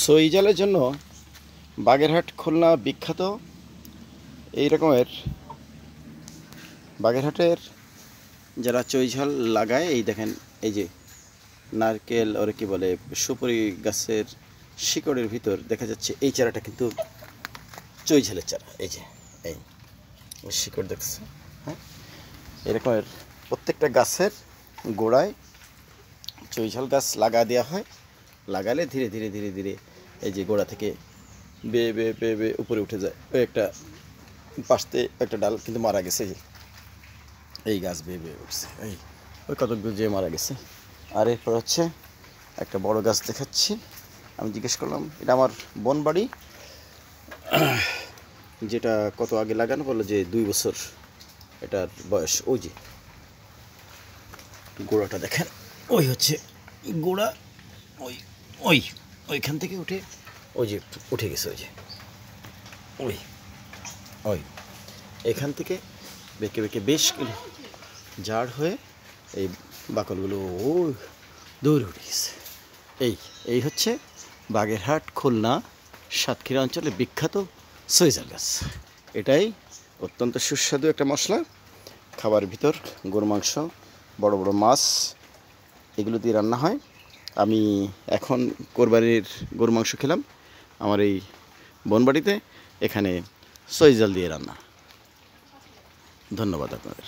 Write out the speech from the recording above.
সইজালের জন্য বাগেরহাট খুলনা বিখ্যাত। এই রকমের বাগেরহাটের যারা চইঝাল লাগায়, এই দেখেন, এই যে নারকেল ওরে কি বলে, সুপারি গাছের শিকড়ের ভিতর দেখা যাচ্ছে এই চারাটা কিন্তু চইঝালের চারা। এই যে এই শিকড় দেখছে, হ্যাঁ, এরকমের প্রত্যেকটা গাছের গোড়ায় চইঝাল গাছ লাগা দেওয়া হয়। লাগালে ধীরে ধীরে ধীরে ধীরে এই যে গোড়া থেকে বেয়ে বেয়ে বেয়ে বেয়ে উপরে উঠে যায়। ওই একটা পাশতে একটা ডাল কিন্তু মারা গেছে, এই গাছ বেয়ে বেয়ে উঠছে, এই ওই কতগুলো যে মারা গেছে। আর এরপর হচ্ছে একটা বড় গাছ দেখাচ্ছি। আমি জিজ্ঞেস করলাম, এটা আমার বনবাড়ি, যেটা কত আগে লাগানো, বললো যে 2 বছর এটার বয়স। ওই যে গোড়াটা দেখেন, ওই হচ্ছে গোড়া, ওই ওই ওইখান থেকে উঠে ওই যে উঠে গেছে, ওই যে ওই ওই এখান থেকে বেঁকে বেঁকে বেশ ঝাড় হয়ে এই বাকলগুলো ওই দৌড়ে উঠে গেছে। এই হচ্ছে বাগেরহাট খুলনা সাতক্ষীরা অঞ্চলে বিখ্যাত সইজাল গাছ। এটাই অত্যন্ত সুস্বাদু একটা মশলা। খাবারের ভিতর গরু মাংস, বড় বড় মাছ, এগুলো দিয়ে রান্না হয়। আমি এখন কোরবানির গরু মাংস খেলাম আমার এই বনবাড়িতে, এখানে সইজাল দিয়ে রান্না। ধন্যবাদ আপনাদের।